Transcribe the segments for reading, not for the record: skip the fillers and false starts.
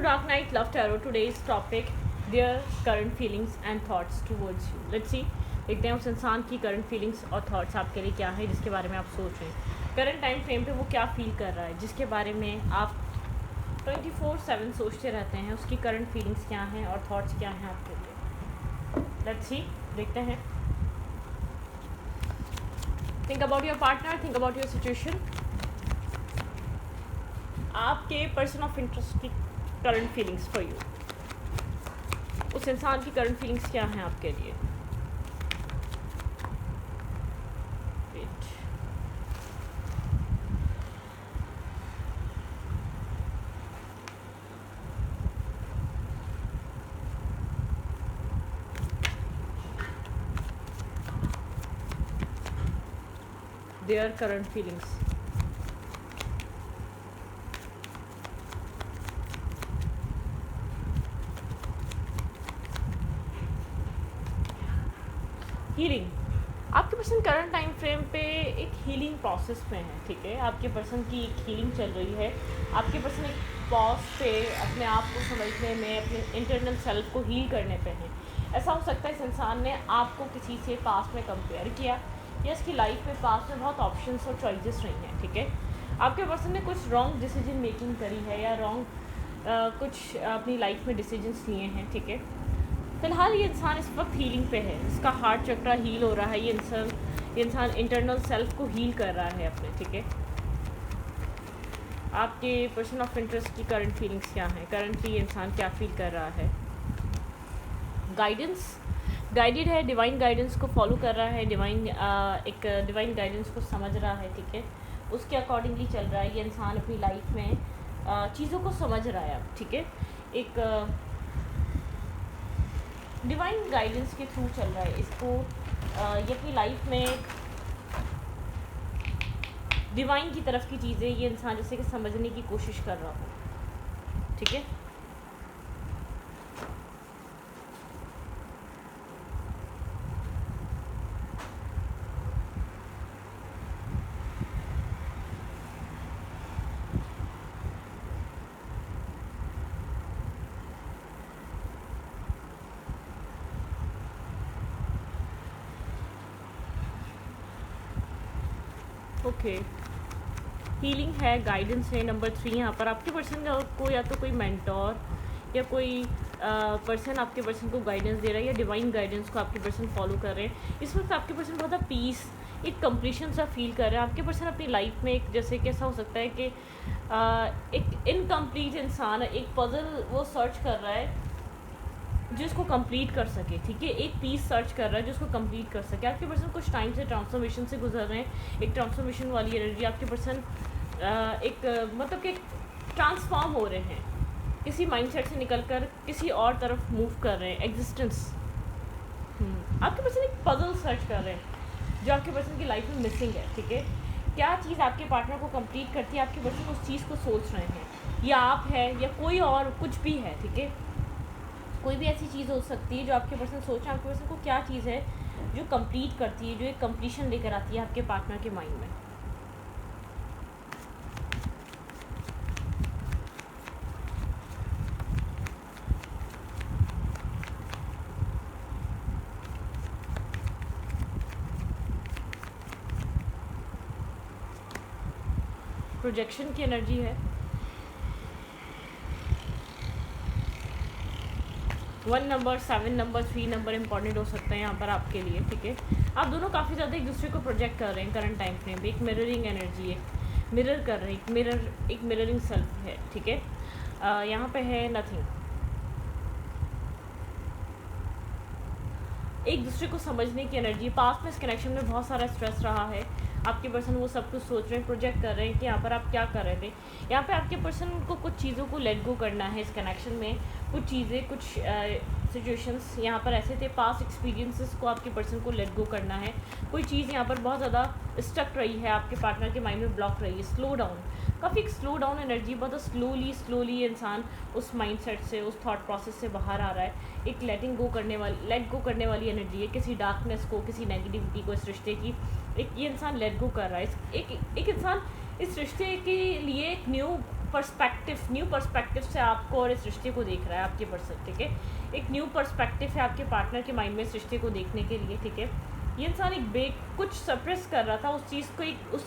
Dark Knight Love Tarot. Today's topic, their current feelings and thoughts towards you. Let's see. देखते हैं उस इंसान की करंट फीलिंग्स और थॉट्स आपके लिए क्या है, जिसके बारे में आप सोच रहे हैं। करंट टाइम फ्रेम पे वो क्या फील कर रहा है, जिसके बारे में आप 24/7 सोचते रहते हैं, उसकी करंट फीलिंग्स क्या हैं और थॉट्स क्या हैं आपके लिए। लेट्स सी, देखते हैं। Think about your partner, think about your situation. आपके पर्सन ऑफ इंटरेस्ट की करंट फीलिंग्स फॉर यू, उस इंसान की करंट फीलिंग्स क्या हैं आपके लिए। Their current feelings. हीलिंग। आपके पर्सन करंट टाइम फ्रेम पे एक हीलिंग प्रोसेस में है, ठीक है। आपके पर्सन की एक हीलिंग चल रही है। आपके पर्सन एक पॉज पे अपने आप को समझने में, अपने इंटरनल सेल्फ को हील करने पे है। ऐसा हो सकता है इस इंसान ने आपको किसी से पास्ट में कंपेयर किया, या इसकी लाइफ में पास्ट में बहुत ऑप्शंस और चॉइसेस रही हैं, ठीक है। आपके पर्सन ने कुछ रॉन्ग डिसीजन मेकिंग करी है, या रॉन्ग कुछ अपनी लाइफ में डिसीजंस लिए हैं, ठीक है। फ़िलहाल ये इंसान इस वक्त हीलिंग पे है, इसका हार्ट चक्रा हील हो रहा है। ये इंसान इंटरनल सेल्फ को हील कर रहा है अपने, ठीक है। आपके पर्सन ऑफ इंटरेस्ट की करंट फीलिंग्स क्या हैं, करंटली ये इंसान क्या फील कर रहा है। गाइडेंस, गाइडेड है, डिवाइन गाइडेंस को फॉलो कर रहा है, एक डिवाइन गाइडेंस को समझ रहा है, ठीक है। उसके अकॉर्डिंगली चल रहा है ये इंसान अपनी लाइफ में, चीज़ों को समझ रहा है अब, ठीक है। एक डिवाइन गाइडेंस के थ्रू चल रहा है इसको, ये अपनी लाइफ में डिवाइन की तरफ की चीज़ें ये इंसान जैसे कि समझने की कोशिश कर रहा हो, ठीक है। ओके, हीलिंग है, गाइडेंस है। नंबर 3 यहाँ पर आपके पर्सन को या तो कोई मेंटोर या कोई पर्सन आपके पर्सन को गाइडेंस दे रहा है, या डिवाइन गाइडेंस को आपके पर्सन फॉलो कर रहे हैं। इस वक्त आपके पर्सन बहुत पीस, एक कंप्लीशन सा फील कर रहे हैं। आपके पर्सन अपनी लाइफ में एक, जैसे कि ऐसा हो सकता है कि एक इनकम्प्लीट इंसान, एक पजल वो सर्च कर रहा है जिसको कंप्लीट कर सके, ठीक है। एक पीस सर्च कर रहा है जिसको कंप्लीट कर सके। आपके पर्सन कुछ टाइम से ट्रांसफॉर्मेशन से गुजर रहे हैं, एक ट्रांसफॉर्मेशन वाली एनर्जी। आपके पर्सन एक मतलब कि ट्रांसफॉर्म हो रहे हैं, किसी माइंडसेट से निकलकर किसी और तरफ मूव कर रहे हैं, एग्जिस्टेंस। आपके पर्सन एक पजल सर्च कर रहे हैं जो आपके पर्सन की लाइफ में मिसिंग है, ठीक है। क्या चीज़ आपके पार्टनर को कंप्लीट करती है, आपके पर्सन उस चीज़ को सोच रहे हैं, या आप है या कोई और कुछ भी है, ठीक है। कोई भी ऐसी चीज़ हो सकती है जो आपके पर्सन सोच रहे हैं। आपके पर्सन को क्या चीज़ है जो कंप्लीट करती है, जो एक कंप्लीशन लेकर आती है आपके पार्टनर के माइंड में। प्रोजेक्शन की एनर्जी है। 1 नंबर, 7 नंबर, 3 नंबर इंपॉर्टेंट हो सकता है यहाँ पर आपके लिए, ठीक है। आप दोनों काफ़ी ज़्यादा एक दूसरे को प्रोजेक्ट कर रहे हैं करंट टाइम फ्रेम में। एक मिररिंग एनर्जी है, मिरर कर रहे हैं, एक मिररिंग सेल्फ है, ठीक है। यहाँ पे है नथिंग। एक दूसरे को समझने की एनर्जी। पास्ट में इस कनेक्शन में बहुत सारा स्ट्रेस रहा है। आपके पर्सन वो सब कुछ सोच रहे हैं, प्रोजेक्ट कर रहे हैं कि यहाँ पर आप क्या कर रहे थे। यहाँ पे आपके पर्सन को कुछ चीज़ों को लेट गो करना है इस कनेक्शन में। कुछ चीज़ें, कुछ सिचुएशंस यहाँ पर ऐसे थे, पास्ट एक्सपीरियंसेस को आपके पर्सन को लेट गो करना है। कोई चीज़ यहाँ पर बहुत ज़्यादा स्टक रही है, आपके पार्टनर के माइंड में ब्लॉक रही है। स्लो डाउन, काफ़ी एक स्लो डाउन एनर्जी, बहुत स्लोली इंसान उस माइंडसेट से, उस थॉट प्रोसेस से बाहर आ रहा है। एक लेट गो करने वाली एनर्जी है, किसी डार्कनेस को, किसी नेगेटिविटी को, इस रिश्ते की एक ये इंसान लेट गो कर रहा है। एक इंसान इस रिश्ते के लिए एक न्यू न्यू पर्सपेक्टिव से आपको और इस रिश्ते को देख रहा है आपके पर्सन, ठीक है। एक न्यू पर्सपेक्टिव है आपके पार्टनर के माइंड में इस रिश्ते को देखने के लिए, ठीक है। ये इंसान एक ब्रेक कुछ सप्रेस कर रहा था, उस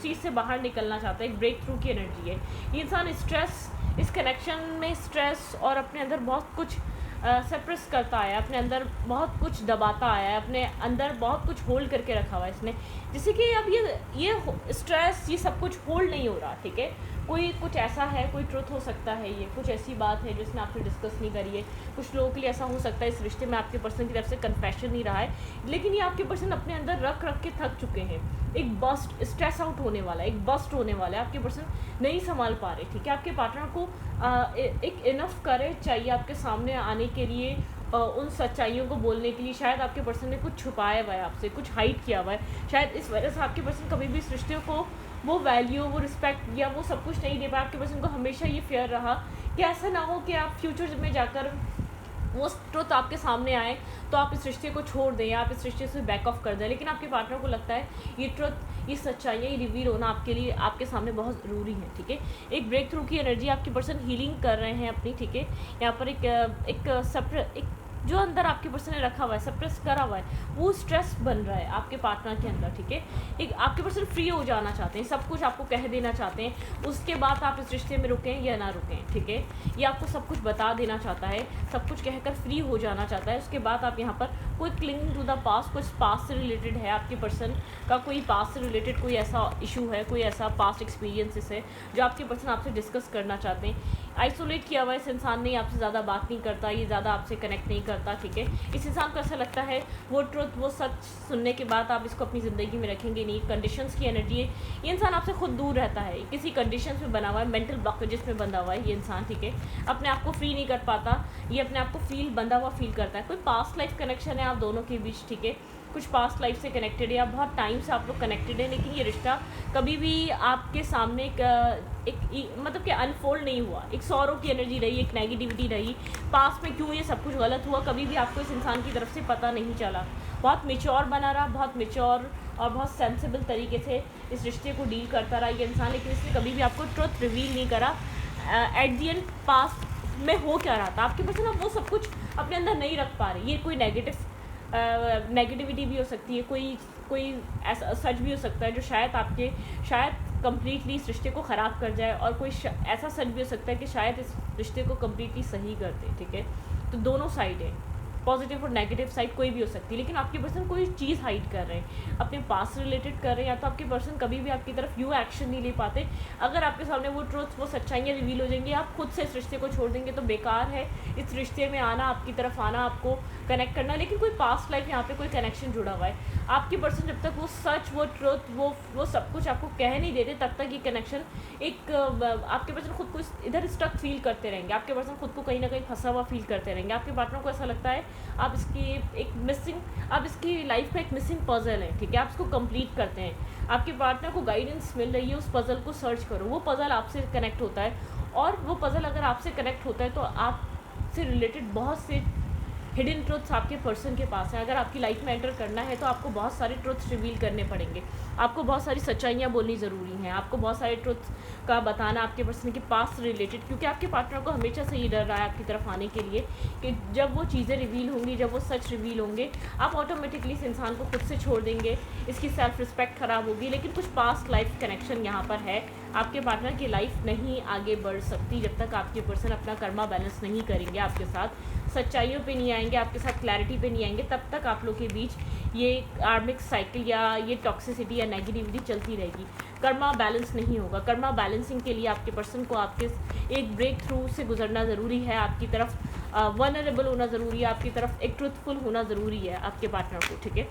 चीज़ से बाहर निकलना चाहता है, एक ब्रेक थ्रू की एनर्जी है। ये इंसान स्ट्रेस, इस कनेक्शन में स्ट्रेस और अपने अंदर बहुत कुछ सप्रेस करता आया, अपने अंदर बहुत कुछ दबाता आया है, अपने अंदर बहुत कुछ होल्ड करके रखा हुआ है इसने, जैसे कि अब ये स्ट्रेस, ये सब कुछ होल्ड नहीं हो रहा, ठीक है। कोई कुछ ऐसा है, कोई ट्रुथ हो सकता है, ये कुछ ऐसी बात है जिसने आपसे डिस्कस नहीं करी है। कुछ लोगों के लिए ऐसा हो सकता है इस रिश्ते में आपके पर्सन की तरफ से कन्फेशन नहीं रहा है, लेकिन ये आपके पर्सन अपने अंदर रख के थक चुके हैं। एक बस्ट, स्ट्रेस आउट होने वाला है, एक बस्ट होने वाला है, आपके पर्सन नहीं संभाल पा रहे, ठीक है। आपके पार्टनर को एक इनफ करेज चाहिए आपके सामने आने के लिए, उन सच्चाइयों को बोलने के लिए। शायद आपके पर्सन ने कुछ छुपाया हुआ है आपसे, कुछ हाइड किया हुआ है, शायद इस वजह से आपके पर्सन कभी भी इस रिश्ते को वो वैल्यू, वो रिस्पेक्ट या वो सब कुछ नहीं दे पाया। आपके पर्सन को हमेशा ये फेयर रहा कि ऐसा ना हो कि आप फ्यूचर में जाकर वो ट्रुथ आपके सामने आए तो आप इस रिश्ते को छोड़ दें या आप इस रिश्ते से बैक ऑफ कर दें, लेकिन आपके पार्टनर को लगता है ये ट्रुथ, ये सच्चाइयाँ, ये रिवील होना आपके लिए, आपके सामने बहुत ज़रूरी है, ठीक है। एक ब्रेक थ्रू की एनर्जी, आपके पर्सन हीलिंग कर रहे हैं अपनी, ठीक है। यहाँ पर एक जो अंदर आपके पर्सन ने रखा हुआ है, सप्रेस करा हुआ है, वो स्ट्रेस बन रहा है आपके पार्टनर के अंदर, ठीक है। एक आपके पर्सन फ्री हो जाना चाहते हैं, सब कुछ आपको कह देना चाहते हैं, उसके बाद आप इस रिश्ते में रुकें या ना रुकें, ठीक है। ये आपको सब कुछ बता देना चाहता है, सब कुछ कहकर फ्री हो जाना चाहता है। उसके बाद आप यहाँ पर कोई क्लिंग टू द पास्ट, कुछ पास्ट से रिलेटेड है आपके पर्सन का, कोई पास्ट से रिलेटेड कोई ऐसा इशू है, कोई ऐसा पास्ट एक्सपीरियंसेस है जो आपके पर्सन आपसे डिस्कस करना चाहते हैं। आइसोलेट किया हुआ इस इंसान ने, आपसे ज़्यादा बात नहीं करता, ये ज़्यादा आपसे कनेक्ट नहीं करता, ठीक है। इस इंसान को ऐसा लगता है वो ट्रुथ, वो सच सुनने के बाद आप इसको अपनी ज़िंदगी में रखेंगे नहीं। कंडीशंस की एनर्जी है, ये इंसान आपसे खुद दूर रहता है, किसी कंडीशंस में बना हुआ है, मेंटल ब्लॉकेजेस में बंधा हुआ है ये इंसान, ठीक है। अपने आप को फ्री नहीं कर पाता, ये अपने आप को बंधा हुआ फील करता है। कोई पास्ट लाइफ कनेक्शन है आप दोनों के बीच, ठीक है। कुछ पास्ट लाइफ से कनेक्टेड है या बहुत टाइम से आप लोग कनेक्टेड है, लेकिन ये रिश्ता कभी भी आपके सामने एक मतलब कि अनफोल्ड नहीं हुआ। एक सौरों की एनर्जी रही, एक नेगेटिविटी रही, पास्ट में क्यों ये सब कुछ गलत हुआ कभी भी आपको इस इंसान की तरफ से पता नहीं चला। बहुत मेच्योर बना रहा, बहुत मेच्योर और बहुत सेंसिबल तरीके से इस रिश्ते को डील करता रहा ये इंसान, लेकिन इसने कभी भी आपको ट्रुथ रिवील नहीं करा। एट दी एंड पास्ट में हो क्या रहा था, आपके पर्सन अब वो सब कुछ अपने अंदर नहीं रख पा रहे। ये कोई नेगेटिविटी भी हो सकती है, कोई ऐसा सच भी हो सकता है जो शायद कम्प्लीटली इस रिश्ते को ख़राब कर जाए, और कोई ऐसा सच भी हो सकता है कि शायद इस रिश्ते को कम्प्लीटली सही कर दे, ठीक है। तो दोनों साइड है, पॉजिटिव और नेगेटिव साइड कोई भी हो सकती है, लेकिन आपके पर्सन कोई चीज़ हाइड कर रहे हैं, अपने पास से रिलेटेड कर रहे हैं, या तो आपके पर्सन कभी भी आपकी तरफ यू एक्शन नहीं ले पाते। अगर आपके सामने वो ट्रुथ, वो सच्चाइयाँ रिवील हो जाएंगी, आप खुद से इस रिश्ते को छोड़ देंगे तो बेकार है इस रिश्ते में आना, आपकी तरफ आना, आपको कनेक्ट करना। लेकिन कोई पास्ट लाइफ यहाँ पे कोई कनेक्शन जुड़ा हुआ है। आपके पर्सन जब तक वो सच, वो ट्रुथ, वो सब कुछ आपको कह नहीं देते, तब तक ये कनेक्शन आपके पर्सन खुद को इधर स्टक फील करते रहेंगे, आपके पर्सन खुद को कहीं ना कहीं फंसा हुआ फील करते रहेंगे। आपके पार्टनर को ऐसा लगता है आप इसकी लाइफ का एक मिसिंग पजल है, ठीक है। आप इसको कंप्लीट करते हैं, आपके पार्टनर को गाइडेंस मिल रही है, उस पजल को सर्च करो। वो पजल आपसे कनेक्ट होता है, और वो पजल अगर आपसे कनेक्ट होता है तो आपसे रिलेटेड बहुत से हिडन ट्रुथ्स आपके पर्सन के पास हैं। अगर आपकी लाइफ में एंटर करना है तो आपको बहुत सारे ट्रुथ्स रिवील करने पड़ेंगे, आपको बहुत सारी सच्चाइयाँ बोलनी ज़रूरी हैं, आपको बहुत सारे ट्रुथ्स का बताना आपके पर्सन के पास से रिलेटेड, क्योंकि आपके पार्टनर को हमेशा से ये डर रहा है आपकी तरफ आने के लिए कि जब वो चीज़ें रिवील होंगी, जब वो सच रिवील होंगे, आप ऑटोमेटिकली इस इंसान को खुद से छोड़ देंगे, इसकी सेल्फ रिस्पेक्ट ख़राब होगी। लेकिन कुछ पास्ट लाइफ कनेक्शन यहाँ पर है, आपके पार्टनर की लाइफ नहीं आगे बढ़ सकती जब तक आपके पर्सन अपना कर्मा बैलेंस नहीं करेंगे, आपके साथ सच्चाइयों पे नहीं आएंगे, आपके साथ क्लैरिटी पे नहीं आएंगे, तब तक आप लोग के बीच ये कार्मिक साइकिल या ये टॉक्सिसिटी या नेगेटिविटी चलती रहेगी। कर्मा बैलेंस नहीं होगा। कर्मा बैलेंसिंग के लिए आपके पर्सन को आपके एक ब्रेक थ्रू से गुजरना ज़रूरी है, आपकी तरफ वनरेबल होना ज़रूरी है, आपकी तरफ एक ट्रुथफुल होना ज़रूरी है आपके पार्टनर को, ठीक है।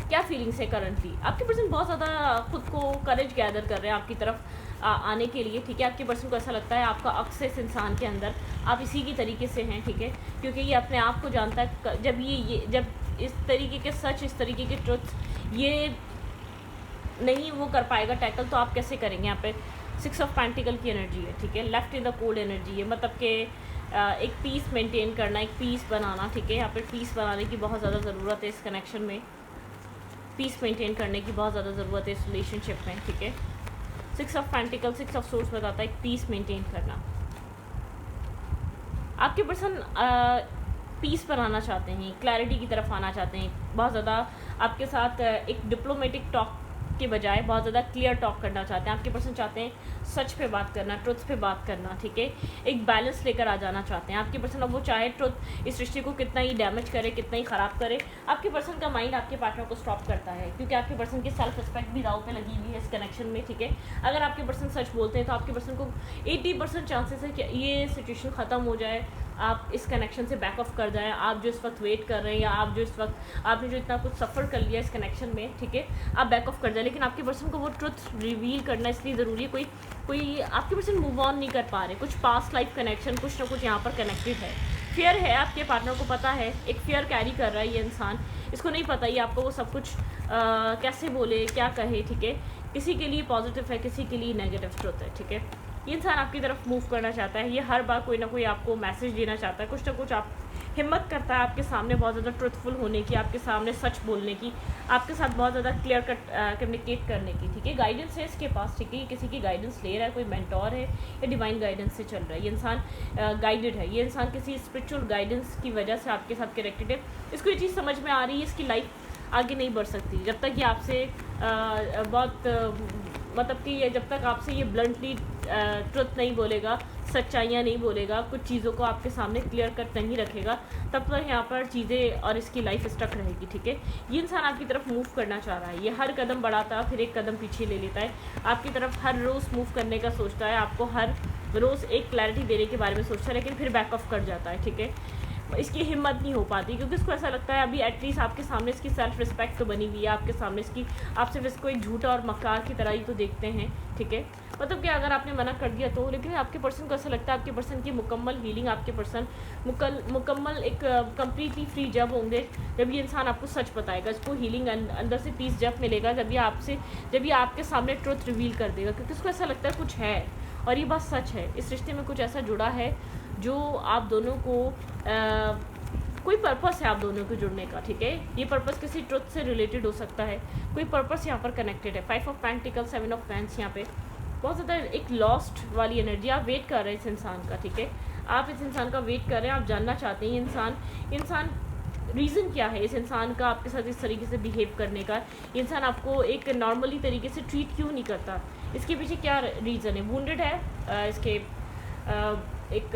क्या फीलिंग्स है करंटली? आपके पर्सन बहुत ज़्यादा खुद को करेज गैदर कर रहे हैं आपकी तरफ आने के लिए, ठीक है। आपके पर्सन को ऐसा लगता है आपका अक्स इस इंसान के अंदर, आप इसी की तरीके से हैं, ठीक है, क्योंकि ये अपने आप को जानता है। जब इस तरीके के सच, इस तरीके के ट्रुथ ये नहीं वो कर पाएगा टैकल, तो आप कैसे करेंगे? यहाँ पे 6 ऑफ पेंटिकल की एनर्जी है, ठीक है। Left in the cold energy है, मतलब कि एक पीस मेंटेन करना, एक पीस बनाना, ठीक है। यहाँ पे पीस बनाने की बहुत ज़्यादा ज़रूरत है इस कनेक्शन में, पीस मेंटेन करने की बहुत ज़्यादा ज़रूरत है इस रिलेशनशिप में, ठीक है। 6 ऑफ पेंटिकल, 6 ऑफ सोर्स बताता है एक पीस मेंटेन करना। आपके पर्सन पीस पर आना चाहते हैं, क्लैरिटी की तरफ आना चाहते हैं, बहुत ज़्यादा आपके साथ एक डिप्लोमेटिक टॉक के बजाय बहुत ज़्यादा क्लियर टॉक करना चाहते हैं। आपके पर्सन चाहते हैं सच पे बात करना, ट्रुथ पे बात करना, ठीक है, एक बैलेंस लेकर आ जाना चाहते हैं। आपके पर्सन अब वो चाहे ट्रुथ इस रिश्ते को कितना ही डैमेज करे, कितना ही ख़राब करे, आपके पर्सन का माइंड आपके पार्टनर को स्टॉप करता है, क्योंकि आपके पर्सन की सेल्फ रिस्पेक्ट भी दाव पे लगी हुई है इस कनेक्शन में, ठीक है। अगर आपके पर्सन सच बोलते हैं तो आपके पर्सन को 80% चांसेस है कि ये सिचुएशन ख़त्म हो जाए, आप इस कनेक्शन से बैक ऑफ कर जाएं। आप जो इस वक्त वेट कर रहे हैं या आप जो इस वक्त आपने जो इतना कुछ सफ़र कर लिया इस कनेक्शन में, ठीक है, आप बैक ऑफ कर जाए। लेकिन आपके पर्सन को वो ट्रुथ रिवील करना इसलिए ज़रूरी है, कोई आपके पर्सन मूव ऑन नहीं कर पा रहे, कुछ पास्ट लाइफ कनेक्शन कुछ ना कुछ यहाँ पर कनेक्टेड है। फियर है, आपके पार्टनर को पता है, एक फियर कैरी कर रहा है ये इंसान, इसको नहीं पता ये आपको वो सब कुछ कैसे बोले, क्या कहे, ठीक है। किसी के लिए पॉजिटिव है, किसी के लिए नेगेटिव ट्रुथ है, ठीक है। ये इंसान आपकी तरफ मूव करना चाहता है, ये हर बार कोई ना कोई आपको मैसेज देना चाहता है, कुछ ना कुछ आप हिम्मत करता है आपके सामने बहुत ज़्यादा ट्रुथफुल होने की, आपके सामने सच बोलने की, आपके साथ बहुत ज़्यादा क्लियर कट कम्युनिकेट करने की, ठीक है। गाइडेंस है इसके पास, ठीक है, किसी की गाइडेंस ले रहा है, कोई मेंटोर है या डिवाइन गाइडेंस से चल रहा है। ये इंसान गाइडेड है, ये इंसान किसी स्पिरिचुअल गाइडेंस की वजह से आपके साथ कनेक्टेड है। इसको ये चीज़ समझ में आ रही है, इसकी लाइफ आगे नहीं बढ़ सकती जब तक ये आपसे मतलब कि ये जब तक आपसे ये ब्लंटली ट्रुथ नहीं बोलेगा, सच्चाइयाँ नहीं बोलेगा, कुछ चीज़ों को आपके सामने क्लियर कट नहीं रखेगा, तब तक यहाँ पर चीज़ें और इसकी लाइफ स्टक रहेगी, ठीक है। ये इंसान आपकी तरफ मूव करना चाह रहा है, ये हर कदम बढ़ाता है फिर एक कदम पीछे ले लेता है, आपकी तरफ हर रोज़ मूव करने का सोचता है, आपको हर रोज़ एक क्लैरिटी देने के बारे में सोचता है, लेकिन फिर बैक ऑफ कर जाता है, ठीक है। इसकी हिम्मत नहीं हो पाती क्योंकि इसको ऐसा लगता है अभी एटलीस्ट आपके सामने इसकी सेल्फ रिस्पेक्ट तो बनी हुई है, आपके सामने इसकी आप सिर्फ इसको एक झूठा और मक्कार की तरह ही तो देखते हैं, ठीक है। मतलब कि अगर आपने मना कर दिया तो, लेकिन आपके पर्सन को ऐसा लगता है आपके पर्सन की मुकम्मल हीलिंग, आपके पर्सन मुकम्मल एक कम्प्लीटली फ्री जब होंगे जब ये इंसान आपको सच बताएगा, इसको हीलिंग अंदर से पीस जब मिलेगा जब ये आपके सामने ट्रुथ रिवील कर देगा, क्योंकि इसको ऐसा लगता है कुछ है और ये बात सच है, इस रिश्ते में कुछ ऐसा जुड़ा है जो आप दोनों को कोई पर्पस है आप दोनों को जुड़ने का, ठीक है। ये पर्पस किसी ट्रुथ से रिलेटेड हो सकता है, कोई पर्पस यहाँ पर कनेक्टेड है। 5 ऑफ पेंटिकल, 7 ऑफ पेंस, यहाँ पे बहुत ज़्यादा एक लॉस्ट वाली एनर्जी, आप वेट कर रहे हैं इस इंसान का, ठीक है। आप इस इंसान का वेट कर रहे हैं, आप जानना चाहते हैं इंसान रीज़न क्या है इस इंसान का आपके साथ इस तरीके से बिहेव करने का, इंसान आपको एक नॉर्मली तरीके से ट्रीट क्यों नहीं करता, इसके पीछे क्या रीज़न है। वुंडेड है, इसके एक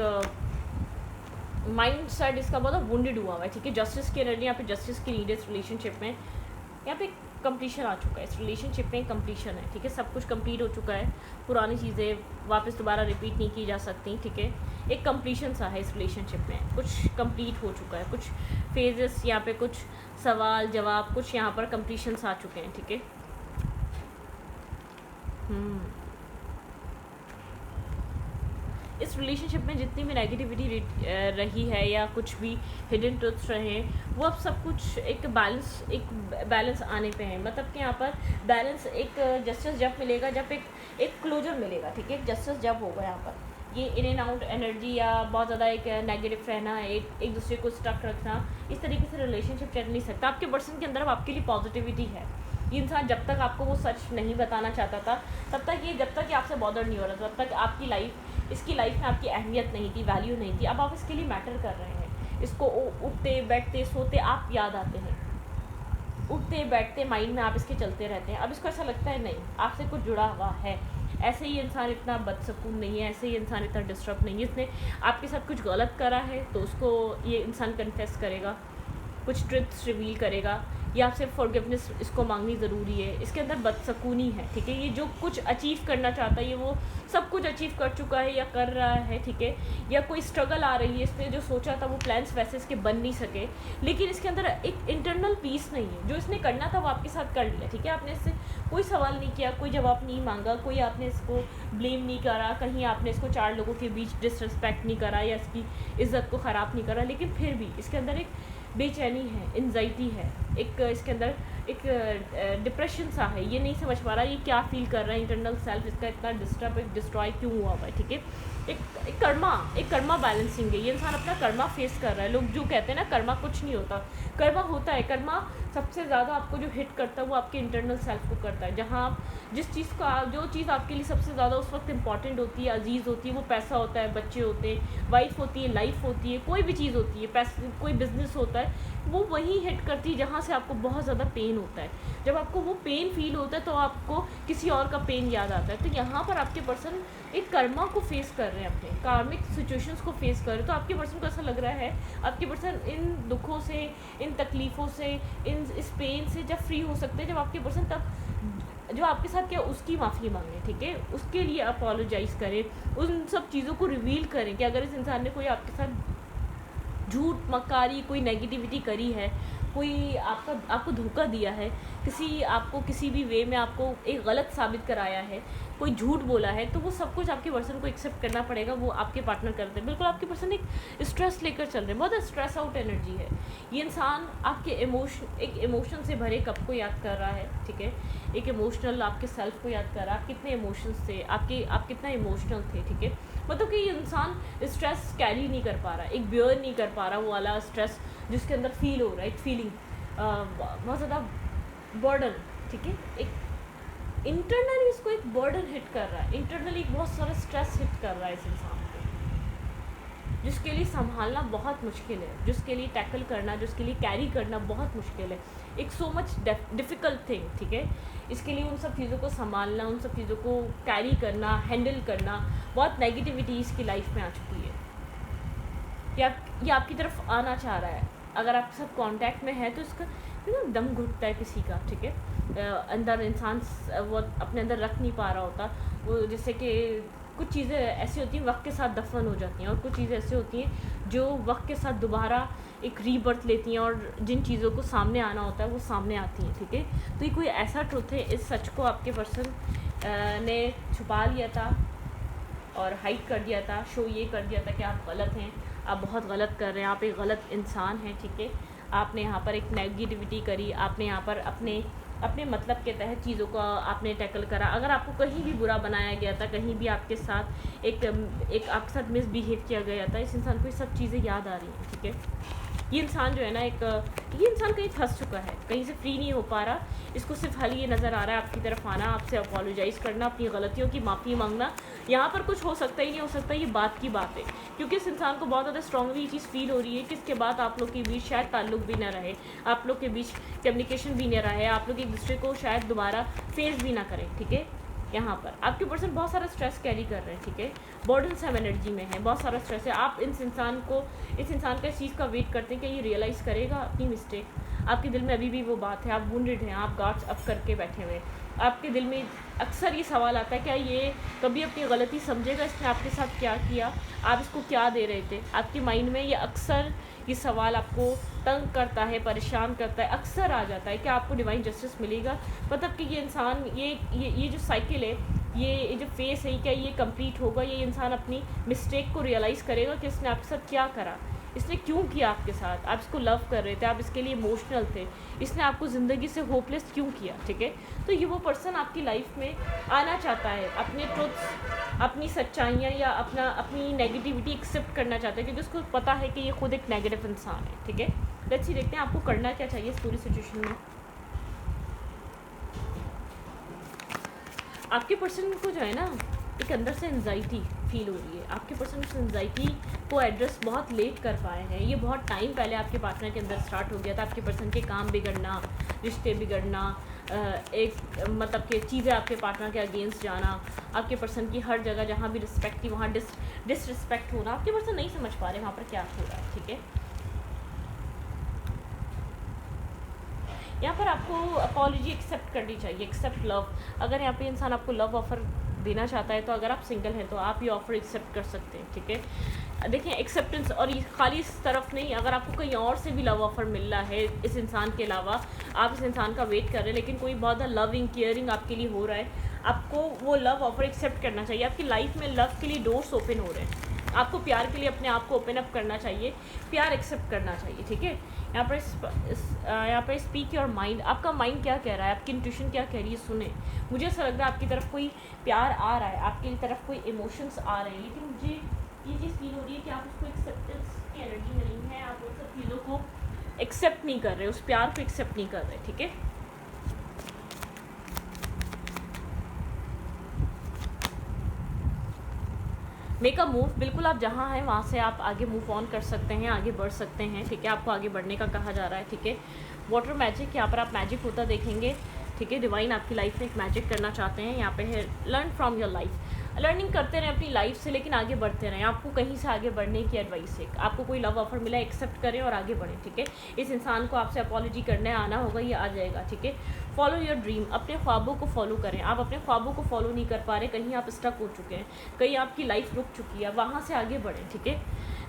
माइंड सेट इसका बहुत वुंडेड हुआ हुआ है, ठीक है। जस्टिस की एनर्जी, यहाँ पे जस्टिस की नीड है इस रिलेशनशिप में, यहाँ पे कंप्लीशन आ चुका है इस रिलेशनशिप में, कंप्लीशन है, ठीक है। सब कुछ कंप्लीट हो चुका है, पुरानी चीज़ें वापस दोबारा रिपीट नहीं की जा सकती, ठीक है। एक कंप्लीशन सा है इस रिलेशनशिप में, कुछ कंप्लीट हो चुका है, कुछ फेजेस यहाँ पे, कुछ सवाल जवाब, कुछ यहाँ पर कंप्लीशंस आ चुके हैं, ठीक है। इस रिलेशनशिप में जितनी भी नेगेटिविटी रही है या कुछ भी हिडन ट्रुथ्स रहे हैं, वो अब सब कुछ एक बैलेंस आने पे है। मतलब कि यहाँ पर बैलेंस, एक जस्टिस जब मिलेगा, जब एक क्लोजर मिलेगा, ठीक है। जस्टिस जब होगा यहाँ पर, ये इन एंड आउट एनर्जी या बहुत ज़्यादा एक नेगेटिव रहना, एक दूसरे को स्टक रखना, इस तरीके से रिलेशनशिप चल नहीं सकता। आपके पर्सन के अंदर अब आपके लिए पॉजिटिविटी है। ये इंसान जब तक आपको वो सच नहीं बताना चाहता था, तब तक ये जब तक ये आपसे बॉदर नहीं हो रहा था, तब तक आपकी इसकी लाइफ में आपकी अहमियत नहीं थी, वैल्यू नहीं थी। अब आप इसके लिए मैटर कर रहे हैं, इसको उठते बैठते सोते आप याद आते हैं, उठते बैठते माइंड में आप इसके चलते रहते हैं। अब इसको ऐसा लगता है नहीं, आपसे कुछ जुड़ा हुआ है। ऐसे ही इंसान इतना बदसकून नहीं है, ऐसे ही इंसान इतना डिस्टर्ब नहीं है, इसने आपके साथ कुछ गलत करा है तो उसको ये इंसान कन्फेस करेगा, कुछ ट्रुथ्स रिवील करेगा, या सिर्फ फॉरगिवनेस इसको मांगनी ज़रूरी है। इसके अंदर बदसकूनी है, ठीक है। ये जो कुछ अचीव करना चाहता है, ये वो सब कुछ अचीव कर चुका है या कर रहा है, ठीक है। या कोई स्ट्रगल आ रही है, इसने जो सोचा था वो प्लान्स वैसे इसके बन नहीं सके, लेकिन इसके अंदर एक इंटरनल पीस नहीं है। जो इसने करना था वो आपके साथ कर लिया, ठीक है। आपने इससे कोई सवाल नहीं किया, कोई जवाब नहीं मांगा, कोई आपने इसको ब्लेम नहीं करा, कहीं आपने इसको 4 लोगों के बीच डिसरिस्पेक्ट नहीं करा या इसकी इज़्ज़त को ख़राब नहीं करा, लेकिन फिर भी इसके अंदर एक बेचैनी है, एंजाइटी है, एक इसके अंदर एक डिप्रेशन सा है, ये नहीं समझ पा रहा ये क्या फील कर रहा है, इंटरनल सेल्फ इसका इतना डिस्ट्रॉय क्यों हुआ हुआ है, ठीक है। एक कर्मा बैलेंसिंग है, ये इंसान अपना कर्मा फेस कर रहा है। लोग जो कहते हैं ना कर्मा कुछ नहीं होता, कर्मा होता है। कर्मा सबसे ज़्यादा आपको जो हिट करता है वो आपके इंटरनल सेल्फ को करता है। जहाँ आप जिस चीज़ का जो चीज़ आपके लिए सबसे ज़्यादा उस वक्त इंपॉर्टेंट होती है, अजीज़ होती है, वो पैसा होता है, बच्चे होते हैं, वाइफ होती है, लाइफ होती है, कोई भी चीज़ होती है, पैसे, कोई बिजनेस होता है, वो वही हिट करती है जहाँ से आपको बहुत ज़्यादा पेन होता है। जब आपको वो पेन फील होता है तो आपको किसी और का पेन याद आता है। तो यहाँ पर आपके पर्सन एक कर्मा को फेस कर रहे हैं, अपने कार्मिक सिचुएशंस को फेस कर रहे हैं। तो आपके पर्सन को ऐसा लग रहा है आपके पर्सन इन दुखों से, इन तकलीफ़ों से, इस पेन से जब फ्री हो सकते हैं, जब आपके पर्सन तब जो आपके साथ क्या उसकी माफ़ी मांगे, ठीक है, उसके लिए अपोलोजाइज़ करें, उन सब चीज़ों को रिवील करें कि अगर इस इंसान ने कोई आपके साथ झूठ मक्कारी, कोई नेगेटिविटी करी है, कोई आपको धोखा दिया है, आपको किसी भी वे में आपको एक गलत साबित कराया है, कोई झूठ बोला है, तो वो सब कुछ आपके पर्सन को एक्सेप्ट करना पड़ेगा। वो आपके पार्टनर करते हैं, बिल्कुल आपके पर्सन एक स्ट्रेस लेकर चल रहे हैं, बहुत स्ट्रेस आउट एनर्जी है। ये इंसान आपके एक इमोशन से भरे कप को याद कर रहा है, ठीक है, एक इमोशनल आपके सेल्फ को याद कर रहा है, आप कितने इमोशंस थे, आप कितना इमोशनल थे, ठीक है। मतलब कि ये इंसान स्ट्रेस कैरी नहीं कर पा रहा, एक बियर नहीं कर पा रहा वो वाला स्ट्रेस जिसके अंदर फील हो रहा है, एक फीलिंग बहुत ज़्यादा बर्डन, ठीक है, एक इंटरनली इसको एक बर्डन हिट कर रहा है, इंटरनली एक बहुत सारा स्ट्रेस हिट कर रहा है इस इंसान को, जिसके लिए संभालना बहुत मुश्किल है, जिसके लिए टैकल करना, जिसके लिए कैरी करना बहुत मुश्किल है, एक सो मच डिफ़िकल्ट थिंग, ठीक है। इसके लिए उन सब चीज़ों को संभालना, उन सब चीज़ों को कैरी करना, हैंडल करना, बहुत नेगेटिविटी इसकी लाइफ में आ चुकी है। ये आपकी तरफ आना चाह रहा है, अगर आपके साथ कांटेक्ट में है तो इसका दम घुटता है किसी का, ठीक है, अंदर इंसान वो अपने अंदर रख नहीं पा रहा होता वो, जैसे कि कुछ चीज़ें ऐसी होती हैं वक्त के साथ दफन हो जाती हैं, और कुछ चीज़ें ऐसी होती हैं जो वक्त के साथ दोबारा एक रीबर्थ लेती हैं, और जिन चीज़ों को सामने आना होता है वो सामने आती हैं, ठीक है। तो ये कोई ऐसा ट्रुथ है, इस सच को आपके पर्सन ने छुपा लिया था और हाइड कर दिया था, शो ये कर दिया था कि आप गलत हैं, आप बहुत गलत कर रहे हैं, आप एक गलत इंसान हैं, ठीक है। आपने यहाँ पर एक नेगेटिविटी करी, आपने यहाँ पर अपने मतलब के तहत चीज़ों को आपने टैकल करा। अगर आपको कहीं भी बुरा बनाया गया था, कहीं भी आपके साथ एक आपके साथ मिसबिहेव किया गया था, इस इंसान को ये सब चीज़ें याद आ रही हैं, ठीक है। ये इंसान जो है ना ये इंसान कहीं फंस चुका है, कहीं से फ्री नहीं हो पा रहा। इसको सिर्फ हल ये नज़र आ रहा है आपकी तरफ आना, आपसे अपोलोजाइज़ करना, अपनी गलतियों की माफ़ी मांगना। यहाँ पर कुछ हो सकता ही नहीं हो सकता, ये बात की बात है, क्योंकि इस इंसान को बहुत ज़्यादा स्ट्रांगली ये चीज़ फील हो रही है कि इसके बाद आप लोग के बीच शायद ताल्लुक भी ना रहे, आप लोग के बीच कम्युनिकेशन भी ना रहे, आप लोग एक दूसरे को शायद दोबारा फेस भी ना करें, ठीक है। यहाँ पर आपके पर्सन बहुत सारा स्ट्रेस कैरी कर रहे हैं, ठीक है, बर्डन सम एनर्जी में है, बहुत सारा स्ट्रेस है। आप इस इंसान का इस चीज़ का वेट करते हैं कि ये रियलाइज़ करेगा अपनी मिस्टेक। आपके दिल में अभी भी वो बात है, आप वुंडेड हैं, आप गार्ड्स अप करके बैठे हुए हैं। आपके दिल में अक्सर ये सवाल आता है क्या ये कभी अपनी गलती समझेगा, इसने आपके साथ क्या किया, आप इसको क्या दे रहे थे। आपके माइंड में ये अक्सर ये सवाल आपको तंग करता है, परेशान करता है, अक्सर आ जाता है कि आपको डिवाइन जस्टिस मिलेगा। मतलब कि ये इंसान ये जो साइकिल है, ये जो फेस है, क्या ये कंप्लीट होगा, ये इंसान अपनी मिस्टेक को रियलाइज़ करेगा कि इसने आपके साथ क्या करा, इसने क्यों किया आपके साथ, आप इसको लव कर रहे थे, आप इसके लिए इमोशनल थे, इसने आपको ज़िंदगी से होपलेस क्यों किया, ठीक है। तो ये वो पर्सन आपकी लाइफ में आना चाहता है, अपने ट्रुथ्स, अपनी सच्चाइयाँ या अपनी नेगेटिविटी एक्सेप्ट करना चाहता है, क्योंकि उसको पता है कि ये खुद एक नेगेटिव इंसान है, ठीक है। लेट्स सी देखते हैं आपको करना क्या चाहिए इस पूरी सिचुएशन में। आपके पर्सन को जो है ना एक अंदर से एंजाइटी फील हो रही है, आपके पर्सन उस एंजाइटी को एड्रेस बहुत लेट कर पाए हैं। ये बहुत टाइम पहले आपके पार्टनर के अंदर स्टार्ट हो गया था। आपके पर्सन के काम बिगड़ना, रिश्ते बिगड़ना, एक मतलब कि चीज़ें आपके पार्टनर के अगेंस्ट जाना, आपके पर्सन की हर जगह जहाँ भी रिस्पेक्ट थी वहाँ डिसरिस्पेक्ट होना, आपके पर्सन नहीं समझ पा रहे वहाँ पर क्या हो रहा है, ठीक है। यहाँ पर आपको अपॉलॉजी एक्सेप्ट करनी चाहिए, एक्सेप्ट लव। अगर यहाँ पे इंसान आपको लव ऑफ़र देना चाहता है तो अगर आप सिंगल हैं तो आप ये ऑफ़र एक्सेप्ट कर सकते हैं, ठीक है। देखें एक्सेप्टेंस, और ये खाली इस तरफ नहीं, अगर आपको कहीं और से भी लव ऑफ़र मिल रहा है इस इंसान के अलावा, आप इस इंसान का वेट कर रहे हैं लेकिन कोई बहुत लविंग केयरिंग आपके लिए हो रहा है, आपको वो लव ऑफ़र एक्सेप्ट करना चाहिए। आपकी लाइफ में लव के लिए डोर्स ओपन हो रहे हैं, आपको प्यार के लिए अपने आप को ओपन अप करना चाहिए, प्यार एक्सेप्ट करना चाहिए, ठीक है। यहाँ पर स्पीक योर माइंड, आपका माइंड क्या कह रहा है, आपकी इंट्यूशन क्या कह रही है, सुने। मुझे ऐसा लग रहा है आपकी तरफ कोई प्यार आ रहा है, आपकी तरफ कोई इमोशंस आ रहे हैं, लेकिन मुझे ये चीज़ फील हो रही है कि आप उसको एक्सेप्टेंस की एनर्जी में नहीं है, आप उन सब चीज़ों को एक्सेप्ट नहीं कर रहे, उस प्यार को एक्सेप्ट नहीं कर रहे, ठीक है। मेक अ मूव, बिल्कुल आप जहाँ हैं वहाँ से आप आगे मूव ऑन कर सकते हैं, आगे बढ़ सकते हैं, ठीक है। आपको आगे बढ़ने का कहा जा रहा है, ठीक है। वाटर मैजिक, यहाँ पर आप मैजिक होता देखेंगे, ठीक है। डिवाइन आपकी लाइफ में एक मैजिक करना चाहते हैं। यहाँ पे है learn from your life, learning करते रहें अपनी लाइफ से, लेकिन आगे बढ़ते रहें। आपको कहीं से आगे बढ़ने की एडवाइस है, आपको कोई लव ऑफर मिला, एक्सेप्ट करें और आगे बढ़ें, ठीक है। इस इंसान को आपसे अपॉलॉजी करने आना होगा, ये आ जाएगा, ठीक है। फॉलो योर ड्रीम, अपने ख्वाबों को फॉलो करें। आप अपने ख्वाबों को फॉलो नहीं कर पा रहे, कहीं आप स्टक हो चुके हैं, कहीं आपकी लाइफ रुक चुकी है, वहाँ से आगे बढ़ें, ठीक है।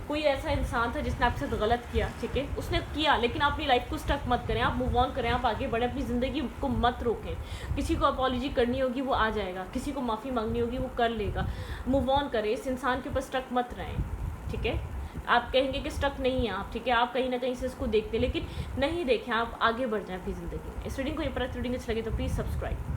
कोई ऐसा इंसान था जिसने आपके साथ गलत किया, ठीक है, उसने किया, लेकिन आप अपनी लाइफ को स्टक मत करें, आप मूव ऑन करें, आप आगे बढ़ें, अपनी ज़िंदगी को मत रोकें। किसी को अपॉलॉजी करनी होगी वो आ जाएगा, किसी को माफ़ी मांगनी होगी वो कर लेगा। मूव ऑन करें, इस इंसान के ऊपर स्टक मत रहें, ठीक है। आप कहेंगे कि स्टक नहीं है आप, ठीक है, आप कहीं ना कहीं से इसको देखते, लेकिन नहीं देखें, आप आगे बढ़ जाएं अपनी ज़िंदगी में। इस रीडिंग को ये रीडिंग अच्छी लगे तो प्लीज़ सब्सक्राइब।